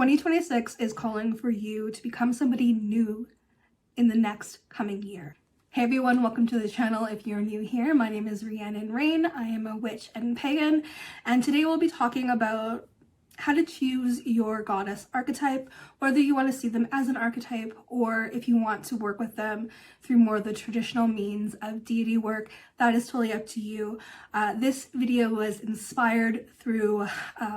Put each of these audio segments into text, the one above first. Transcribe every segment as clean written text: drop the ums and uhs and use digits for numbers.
2026 is calling for you to become somebody new in the next coming year. Hey everyone, welcome to the channel. If you're new here, my name is Rhiannon Rain. I am a witch and pagan, and today we'll be talking about how to choose your goddess archetype, whether you want to see them as an archetype or if you want to work with them through more of the traditional means of deity work. That is totally up to you. This video was inspired through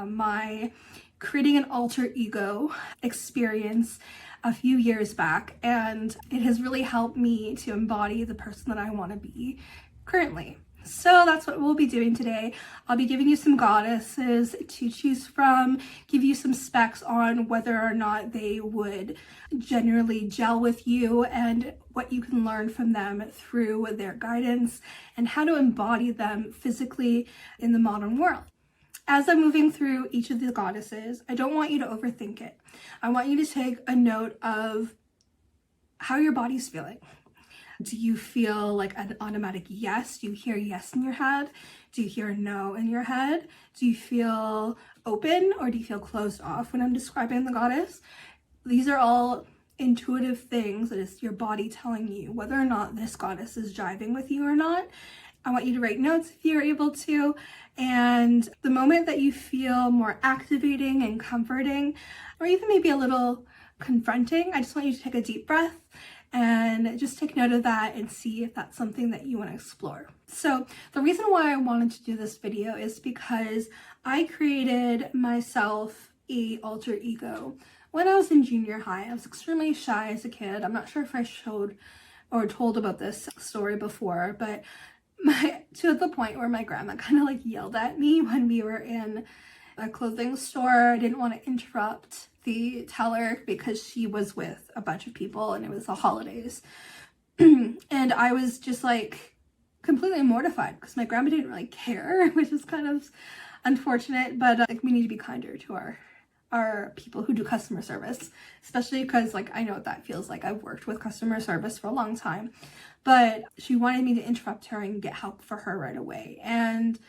my creating an alter ego experience a few years back, and it has really helped me to embody the person that I want to be currently. So that's what we'll be doing today. I'll be giving you some goddesses to choose from, give you some specs on whether or not they would generally gel with you and what you can learn from them through their guidance and how to embody them physically in the modern world. As I'm moving through each of the goddesses, I don't want you to overthink it. I want you to take a note of how your body's feeling. Do you feel like an automatic yes? Do you hear yes in your head? Do you hear no in your head? Do you feel open or do you feel closed off when I'm describing the goddess? These are all intuitive things that is your body telling you whether or not this goddess is jiving with you or not. I want you to write notes if you're able to, and the moment that you feel more activating and comforting, or even maybe a little confronting, I just want you to take a deep breath and just take note of that and see if that's something that you want to explore. So the reason why I wanted to do this video is because I created myself a alter ego when I was in junior high. I was extremely shy as a kid. I'm not sure if I showed or told about this story before, but to the point where my grandma kind of like yelled at me when we were in a clothing store. I didn't want to interrupt the teller because she was with a bunch of people and it was the holidays. And I was just like completely mortified because my grandma didn't really care, which is kind of unfortunate, but like we need to be kinder to our people who do customer service, especially because like I know what that feels like. I've worked with customer service for a long time, but she wanted me to interrupt her and get help for her right away. And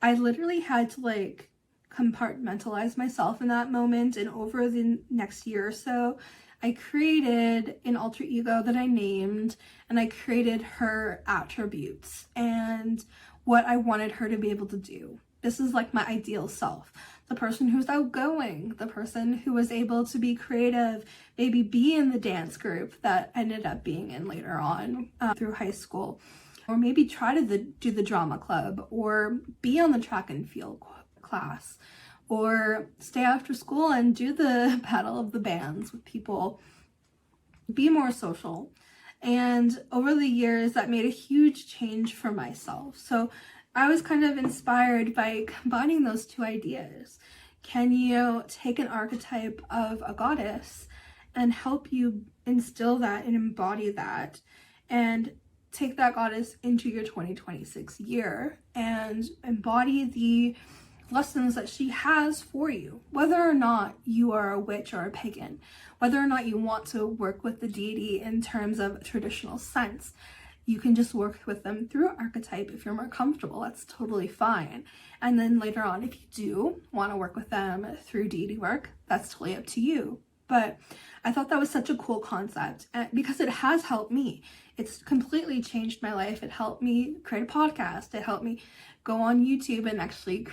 I literally had to like compartmentalize myself in that moment. And over the next year or so, I created an alter ego that I named, and I created her attributes and what I wanted her to be able to do. This is like my ideal self. The person who's outgoing, the person who was able to be creative, maybe be in the dance group that ended up being in later on through high school, or maybe try to do the drama club, or be on the track and field class, or stay after school and do the battle of the bands with people, be more social. And over the years, that made a huge change for myself. So I was kind of inspired by combining those two ideas. Can you take an archetype of a goddess and help you instill that and embody that and take that goddess into your 2026 year and embody the lessons that she has for you, whether or not you are a witch or a pagan, whether or not you want to work with the deity in terms of a traditional sense. You can just work with them through archetype if you're more comfortable. That's totally fine. And then later on, if you do want to work with them through deity work, that's totally up to you. But I thought that was such a cool concept because it has helped me. It's completely changed my life. It helped me create a podcast. It helped me go on YouTube and actually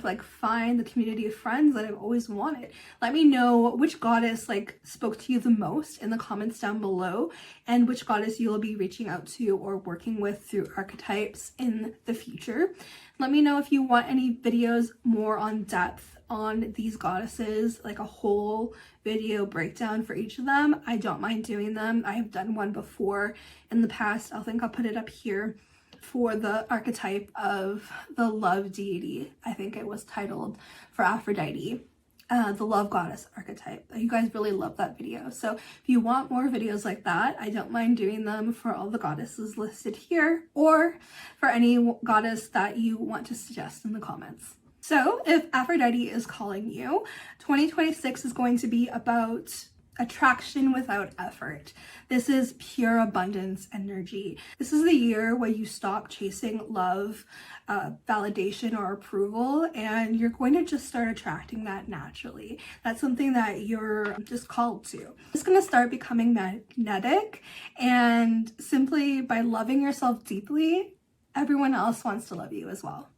like find the community of friends that I've always wanted. Let me know which goddess like spoke to you the most in the comments down below, and which goddess you'll be reaching out to or working with through archetypes in the future. Let me know if you want any videos more on depth on these goddesses, like a whole video breakdown for each of them. I don't mind doing them. I have done one before in the past. I'll put it up here for the archetype of the love deity. I think it was titled for Aphrodite, the love goddess archetype. You guys really love that video. So if you want more videos like that, I don't mind doing them for all the goddesses listed here, or for any goddess that you want to suggest in the comments. So if Aphrodite is calling you, 2026 is going to be about attraction without effort. This is pure abundance energy. This is the year where you stop chasing love, validation, or approval, and you're going to just start attracting that naturally. That's something that you're just called to. It's going to start becoming magnetic, and simply by loving yourself deeply, everyone else wants to love you as well.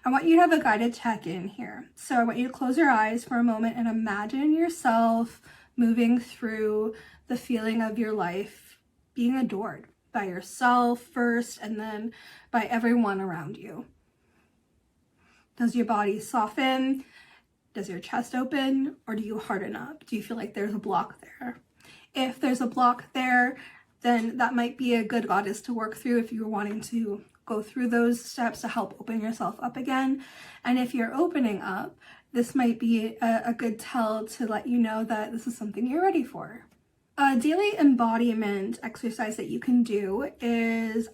I want you to have a guided check-in here. So I want you to close your eyes for a moment and imagine yourself moving through the feeling of your life being adored by yourself first and then by everyone around you. Does your body soften? Does your chest open? Or do you harden up? Do you feel like there's a block there? If there's a block there, then that might be a good goddess to work through if you're wanting to go through those steps to help open yourself up again. And if you're opening up, this might be a good tell to let you know that this is something you're ready for. A daily embodiment exercise that you can do is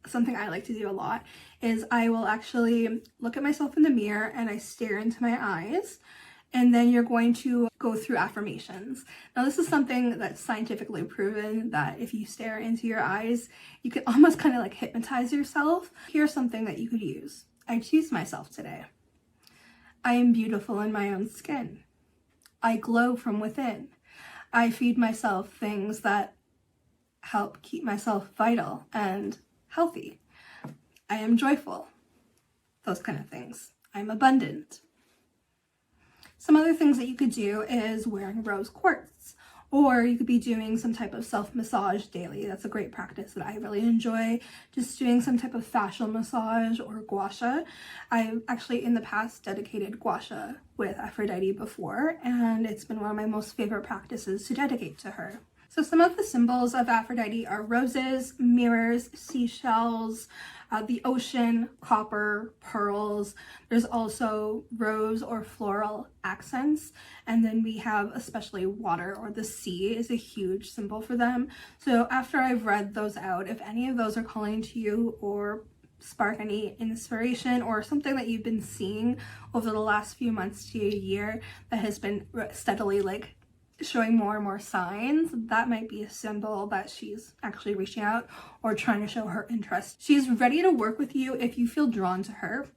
something I like to do a lot, is I will actually look at myself in the mirror and I stare into my eyes, and then you're going to go through affirmations. Now, this is something that's scientifically proven that if you stare into your eyes, you can almost kind of like hypnotize yourself. Here's something that you could use. I choose myself today. I am beautiful in my own skin. I glow from within. I feed myself things that help keep myself vital and healthy. I am joyful. Those kind of things. I'm abundant. Some other things that you could do is wearing rose quartz, or you could be doing some type of self-massage daily. That's a great practice that I really enjoy, just doing some type of fascial massage or gua sha. I've actually in the past dedicated gua sha with Aphrodite before, and it's been one of my most favorite practices to dedicate to her. So some of the symbols of Aphrodite are roses, mirrors, seashells, the ocean, copper, pearls. There's also rose or floral accents. And then we have especially water, or the sea is a huge symbol for them. So after I've read those out, if any of those are calling to you or spark any inspiration or something that you've been seeing over the last few months to a year that has been steadily like showing more and more signs, that might be a symbol that she's actually reaching out or trying to show her interest. She's ready to work with you if you feel drawn to her.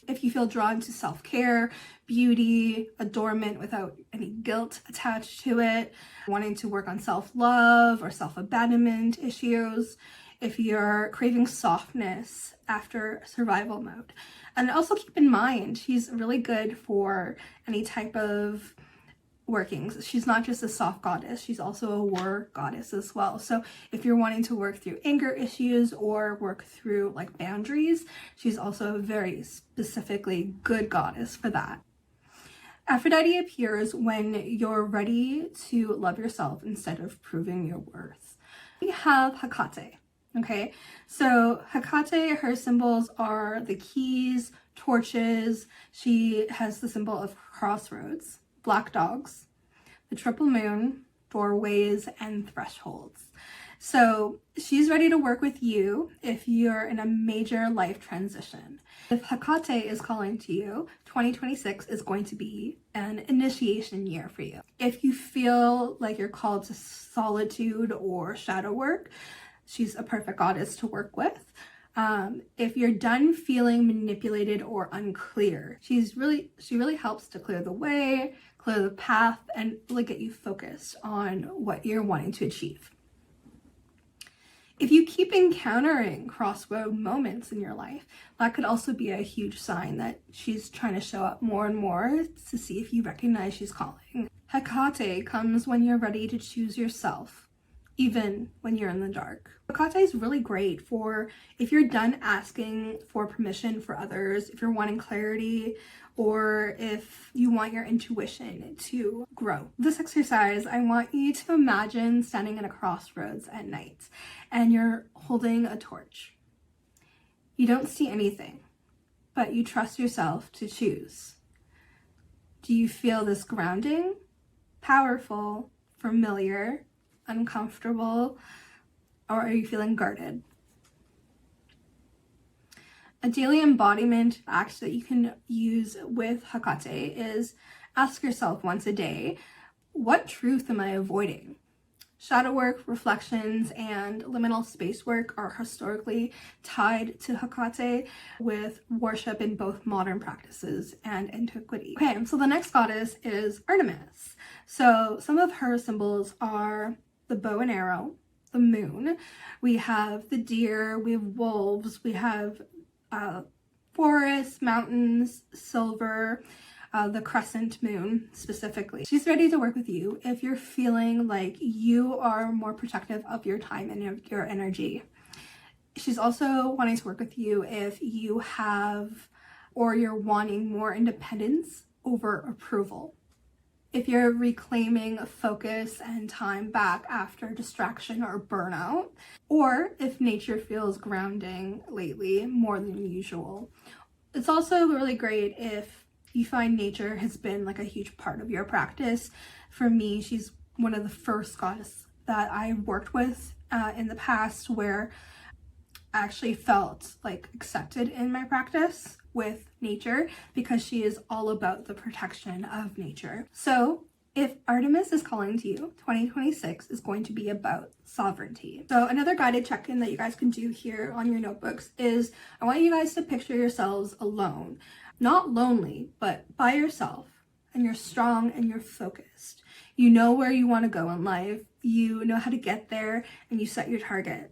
If you feel drawn to self-care, beauty, adornment without any guilt attached to it, wanting to work on self-love or self-abandonment issues, if you're craving softness after survival mode. And also keep in mind, she's really good for any type of workings. She's not just a soft goddess, she's also a war goddess as well. So if you're wanting to work through anger issues or work through like boundaries, she's also a very specifically good goddess for that. Aphrodite appears when you're ready to love yourself instead of proving your worth. We have Hecate. Okay, so Hecate, her symbols are the keys, torches. She has the symbol of crossroads, black dogs, the triple moon, doorways, and thresholds. So she's ready to work with you if you're in a major life transition. If Hecate is calling to you, 2026 is going to be an initiation year for you. If you feel like you're called to solitude or shadow work, she's a perfect goddess to work with. If you're done feeling manipulated or unclear, she really helps to clear the way, clear the path, and really get you focused on what you're wanting to achieve. If you keep encountering crossroad moments in your life, that could also be a huge sign that she's trying to show up more and more to see if you recognize she's calling. Hecate comes when you're ready to choose yourself, even when you're in the dark. Hecate is really great for if you're done asking for permission for others, if you're wanting clarity, or if you want your intuition to grow. This exercise, I want you to imagine standing at a crossroads at night and you're holding a torch. You don't see anything, but you trust yourself to choose. Do you feel this grounding, powerful, familiar, uncomfortable, or are you feeling guarded? A daily embodiment act that you can use with Hecate is ask yourself once a day, what truth am I avoiding? Shadow work, reflections, and liminal space work are historically tied to Hecate, with worship in both modern practices and antiquity. Okay, so the next goddess is Artemis. So some of her symbols are the bow and arrow, the moon, we have the deer, we have wolves, we have forests, mountains, silver, the crescent moon specifically. She's ready to work with you if you're feeling like you are more protective of your time and your energy. She's also wanting to work with you if you have or you're wanting more independence over approval. If you're reclaiming focus and time back after distraction or burnout, or if nature feels grounding lately more than usual. It's also really great if you find nature has been like a huge part of your practice. For me, she's one of the first goddesses that I worked with in the past, where I actually felt like accepted in my practice with nature, because she is all about the protection of nature. So if Artemis is calling to you, 2026 is going to be about sovereignty. So another guided check-in that you guys can do here on your notebooks is, I want you guys to picture yourselves alone. Not lonely, but by yourself, and you're strong and you're focused. You know where you want to go in life, you know how to get there, and you set your target.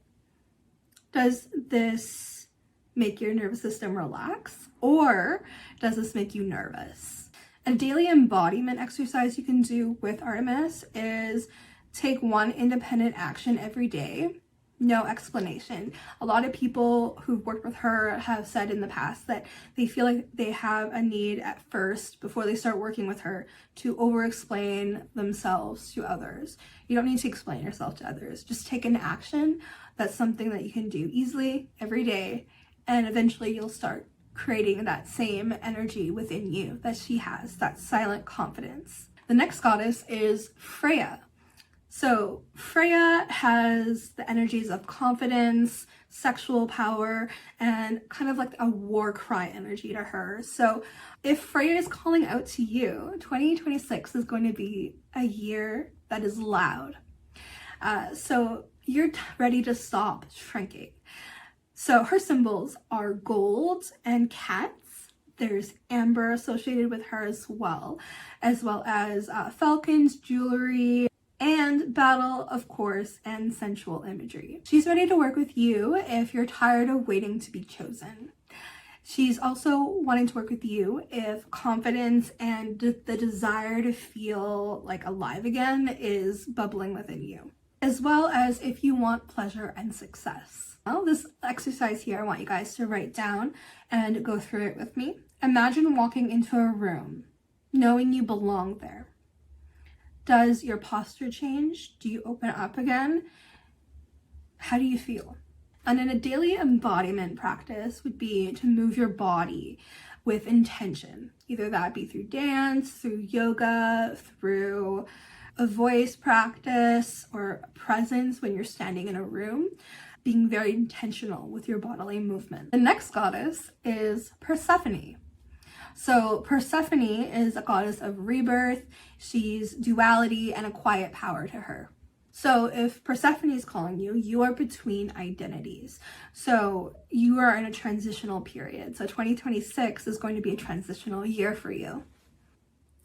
Does this make your nervous system relax, or does this make you nervous? A daily embodiment exercise you can do with Artemis is take one independent action every day. No explanation. A lot of people who've worked with her have said in the past that they feel like they have a need at first, before they start working with her, to over-explain themselves to others. You don't need to explain yourself to others. Just take an action. That's something that you can do easily every day, and eventually you'll start creating that same energy within you that she has, that silent confidence. The next goddess is Freya. So Freya has the energies of confidence, sexual power, and kind of like a war cry energy to her. So if Freya is calling out to you, 2026 is going to be a year that is loud. So you're ready to stop shrinking. So her symbols are gold and cats. There's amber associated with her as well as falcons, jewelry, and battle, of course, and sensual imagery. She's ready to work with you if you're tired of waiting to be chosen. She's also wanting to work with you if confidence and the desire to feel like alive again is bubbling within you, as well as if you want pleasure and success. Well, this exercise here, I want you guys to write down and go through it with me. Imagine walking into a room, knowing you belong there. Does your posture change? Do you open up again? How do you feel? And then a daily embodiment practice would be to move your body with intention. Either that be through dance, through yoga, through a voice practice, or a presence when you're standing in a room, being very intentional with your bodily movement. The next goddess is Persephone. So Persephone is a goddess of rebirth. She's duality and a quiet power to her. So if Persephone is calling you, you are between identities. So you are in a transitional period. So 2026 is going to be a transitional year for you.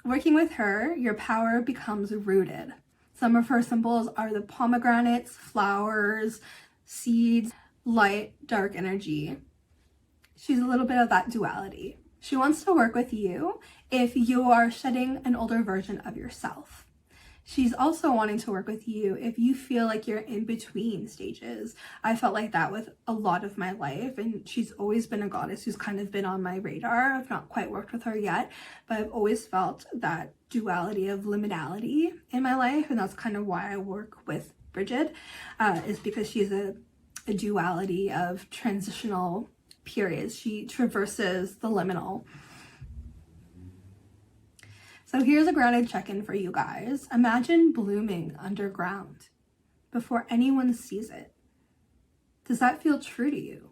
Working with her, your power becomes rooted. Some of her symbols are the pomegranates, flowers, seeds, light, dark energy. She's a little bit of that duality. She wants to work with you if you are shedding an older version of yourself. She's also wanting to work with you if you feel like you're in between stages. I felt like that with a lot of my life, and she's always been a goddess who's kind of been on my radar. I've not quite worked with her yet, but I've always felt that duality of liminality in my life, and that's kind of why I work with Bridget, is because she's a duality of transitional periods. She traverses the liminal. So here's a grounded check-in for you guys. Imagine blooming underground before anyone sees it. Does that feel true to you?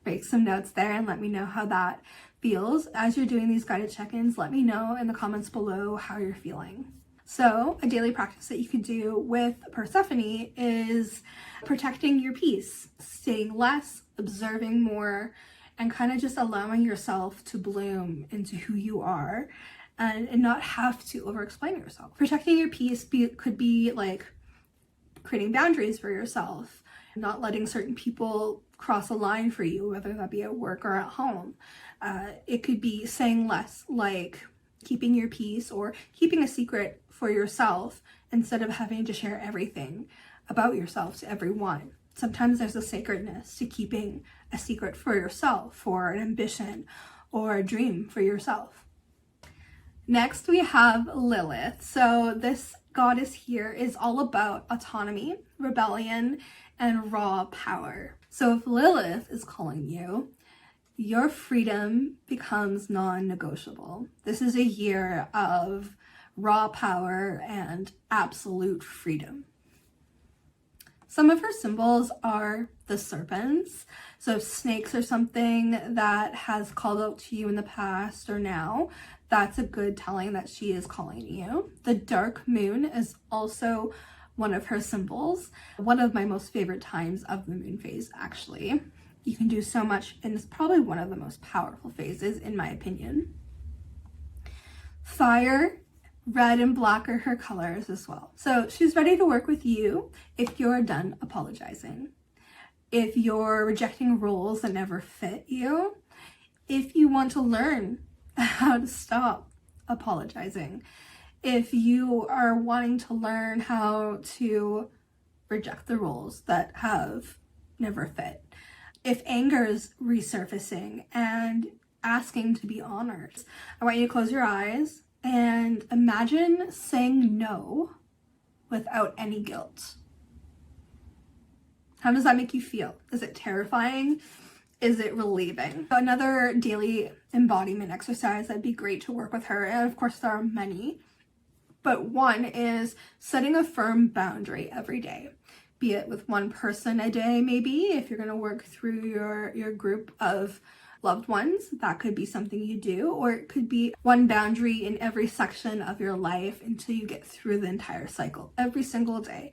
Make some notes there and let me know how that feels as you're doing these guided check-ins. Let me know in the comments below how you're feeling. So a daily practice that you could do with Persephone is protecting your peace, saying less, observing more, and kind of just allowing yourself to bloom into who you are and not have to over-explain yourself. Protecting your peace could be like creating boundaries for yourself, not letting certain people cross a line for you, whether that be at work or at home. It could be saying less, like keeping your peace or keeping a secret for yourself instead of having to share everything about yourself to everyone. Sometimes there's a sacredness to keeping a secret for yourself, for an ambition or a dream for yourself. Next, we have Lilith. So this goddess here is all about autonomy, rebellion, and raw power. So if Lilith is calling you, your freedom becomes non-negotiable. This is a year of raw power and absolute freedom. Some of her symbols are the serpents. So if snakes are something that has called out to you in the past or now, that's a good telling that she is calling you. The dark moon is also one of her symbols. One of my most favorite times of the moon phase, actually. You can do so much, and it's probably one of the most powerful phases, in my opinion. Fire, red and black are her colors as well. So she's ready to work with you if you're done apologizing. If you're rejecting roles that never fit you. If you want to learn how to stop apologizing. If you are wanting to learn how to reject the roles that have never fit. If anger is resurfacing and asking to be honored, I want you to close your eyes and imagine saying no without any guilt. How does that make you feel? Is it terrifying? Is it relieving? Another daily embodiment exercise that'd be great to work with her, and of course there are many, but one is setting a firm boundary every day. Be it with one person a day, maybe, if you're going to work through your group of loved ones, that could be something you do, or it could be one boundary in every section of your life until you get through the entire cycle, every single day,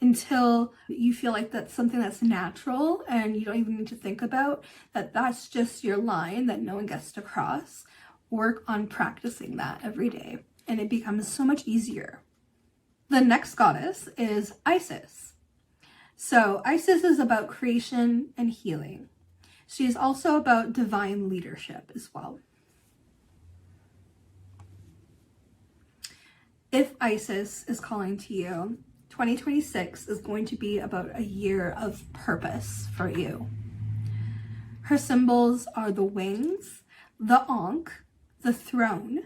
until you feel like that's something that's natural and you don't even need to think about, that's just your line that no one gets to cross. Work on practicing that every day, and it becomes so much easier. The next goddess is Isis. So Isis is about creation and healing. She is also about divine leadership as well. If Isis is calling to you, 2026 is going to be about a year of purpose for you. Her symbols are the wings, the Ankh, the throne,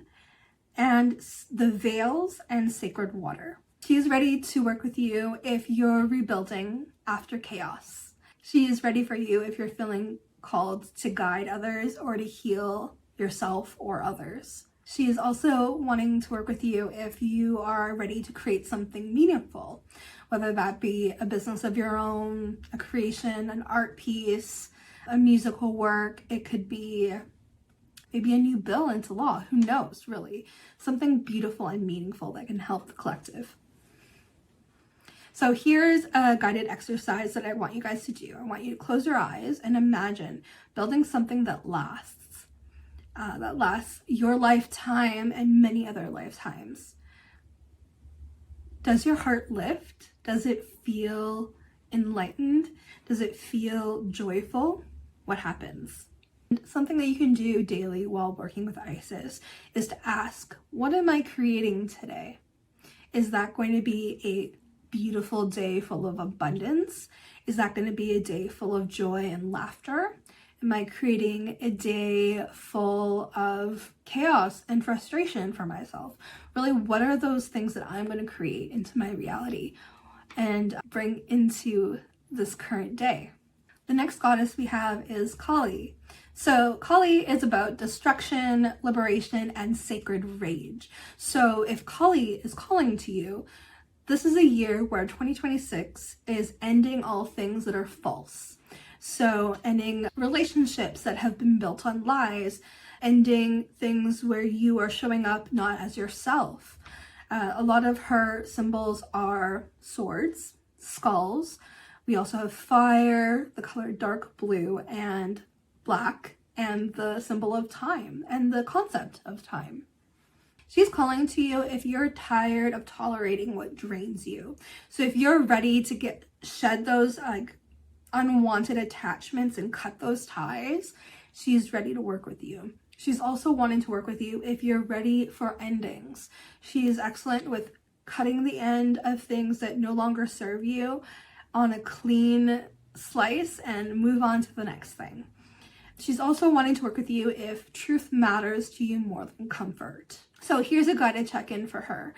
and the veils and sacred water. She is ready to work with you if you're rebuilding after chaos. She is ready for you if you're feeling called to guide others or to heal yourself or others. She is also wanting to work with you if you are ready to create something meaningful, whether that be a business of your own, a creation, an art piece, a musical work. It could be maybe a new bill into law. Who knows, really? Something beautiful and meaningful that can help the collective. So here's a guided exercise that I want you guys to do. I want you to close your eyes and imagine building something that lasts your lifetime and many other lifetimes. Does your heart lift? Does it feel enlightened? Does it feel joyful? What happens? Something that you can do daily while working with Isis is to ask, what am I creating today? Is that going to be a beautiful day full of abundance? Is that going to be a day full of joy and laughter? Am I creating a day full of chaos and frustration for myself? Really, what are those things that I'm going to create into my reality and bring into this current day? The next goddess we have is Kali. So Kali is about destruction, liberation, and sacred rage. So if Kali is calling to you, this is a year where 2026 is ending all things that are false. So ending relationships that have been built on lies, ending things where you are showing up not as yourself. A lot of her symbols are swords, skulls. We also have fire, the color dark blue and black, and the symbol of time and the concept of time. She's calling to you if you're tired of tolerating what drains you. So if you're ready to shed those unwanted attachments and cut those ties, she's ready to work with you. She's also wanting to work with you if you're ready for endings. She is excellent with cutting the end of things that no longer serve you on a clean slice and move on to the next thing. She's also wanting to work with you if truth matters to you more than comfort. So here's a guided check-in for her.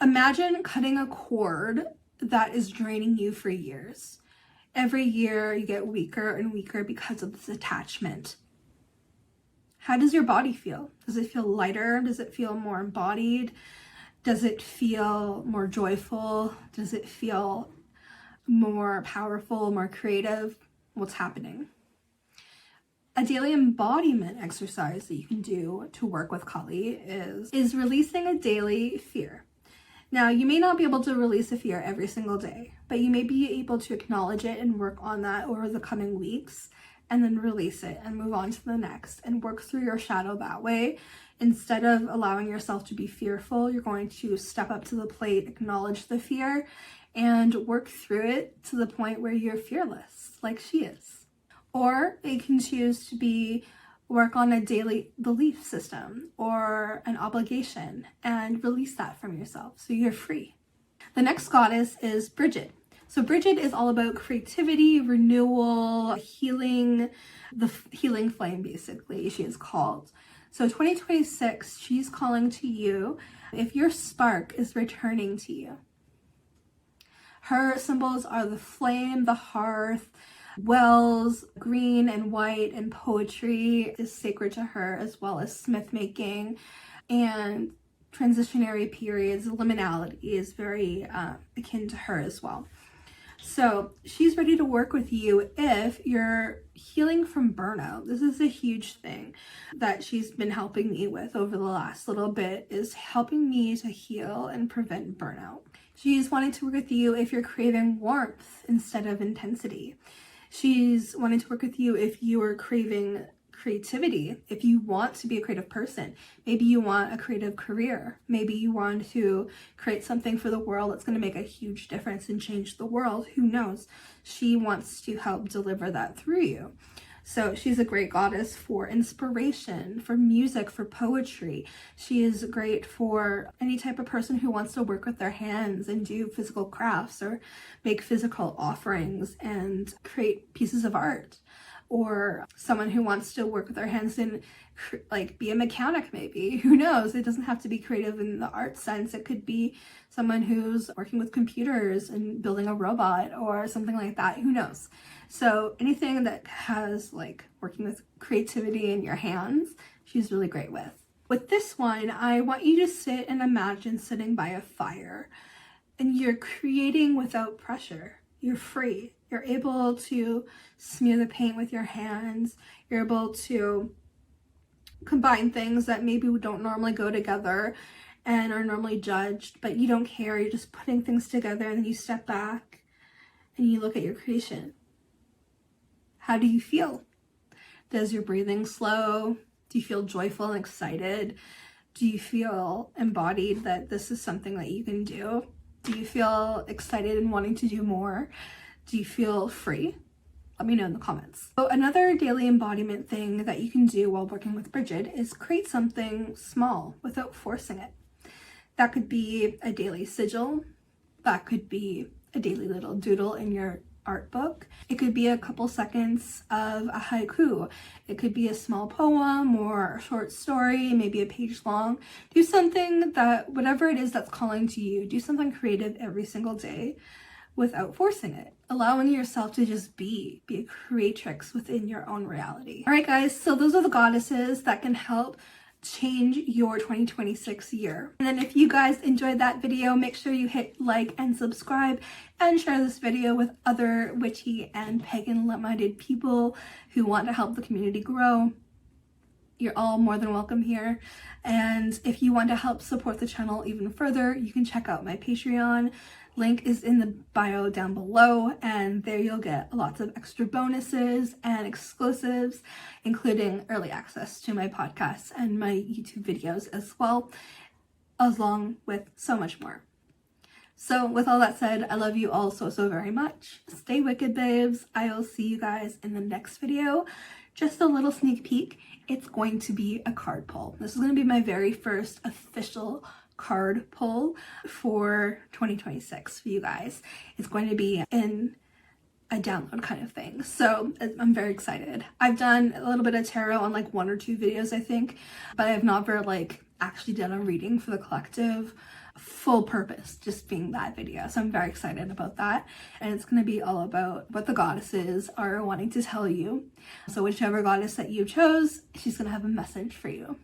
Imagine cutting a cord that is draining you for years. Every year you get weaker and weaker because of this attachment. How does your body feel? Does it feel lighter? Does it feel more embodied? Does it feel more joyful? Does it feel more powerful, more creative? What's happening? A daily embodiment exercise that you can do to work with Kali is releasing a daily fear. Now, you may not be able to release a fear every single day, but you may be able to acknowledge it and work on that over the coming weeks, and then release it and move on to the next and work through your shadow that way. Instead of allowing yourself to be fearful, you're going to step up to the plate, acknowledge the fear, and work through it to the point where you're fearless, like she is. Or you can choose to work on a daily belief system or an obligation and release that from yourself so you're free. The next goddess is Bridget. So Bridget is all about creativity, renewal, healing, the healing flame basically, she is called. So 2026, she's calling to you if your spark is returning to you. Her symbols are the flame, the hearth, wells, green and white, and poetry is sacred to her, as well as smith making and transitionary periods. Liminality is very akin to her as well. So she's ready to work with you if you're healing from burnout. This is a huge thing that she's been helping me with over the last little bit, is helping me to heal and prevent burnout. She's wanting to work with you if you're craving warmth instead of intensity. She's wanting to work with you if you are craving creativity, if you want to be a creative person. Maybe you want a creative career. Maybe you want to create something for the world that's going to make a huge difference and change the world. Who knows? She wants to help deliver that through you. So she's a great goddess for inspiration, for music, for poetry. She is great for any type of person who wants to work with their hands and do physical crafts or make physical offerings and create pieces of art. Or someone who wants to work with their hands and be a mechanic maybe. Who knows? It doesn't have to be creative in the art sense. It could be someone who's working with computers and building a robot or something like that. Who knows? So anything that has working with creativity in your hands, she's really great with. With this one, I want you to sit and imagine sitting by a fire and you're creating without pressure. You're free. You're able to smear the paint with your hands. You're able to combine things that maybe don't normally go together and are normally judged, but you don't care. You're just putting things together, and then you step back and you look at your creation. How do you feel? Does your breathing slow? Do you feel joyful and excited? Do you feel embodied that this is something that you can do? Do you feel excited and wanting to do more? Do you feel free? Let me know in the comments. So another daily embodiment thing that you can do while working with Bridget is create something small without forcing it. That could be a daily sigil. That could be a daily little doodle in your art book. It could be a couple seconds of a haiku. It could be a small poem or a short story, maybe a page long. Do something that, whatever it is that's calling to you, do something creative every single day without forcing it, allowing yourself to just be a creatrix within your own reality. All right, guys, so those are the goddesses that can help change your 2026 year. And then if you guys enjoyed that video, make sure you hit like and subscribe and share this video with other witchy and pagan minded people who want to help the community grow. You're all more than welcome here. And if you want to help support the channel even further, you can check out my Patreon. Link is in the bio down below, and there you'll get lots of extra bonuses and exclusives, including early access to my podcasts and my YouTube videos as well, along with so much more. So with all that said, I love you all so very much. Stay wicked, babes. I will see you guys in the next video. Just a little sneak peek, it's going to be a card pull. This is going to be my very first official card pull for 2026 for you guys. It's going to be in a download kind of thing, so I'm very excited. I've done a little bit of tarot on like 1 or 2 videos, I think, but I have never like actually done a reading for the collective full purpose, just being that video. So I'm very excited about that, and it's going to be all about what the goddesses are wanting to tell you. So whichever goddess that you chose, she's going to have a message for you.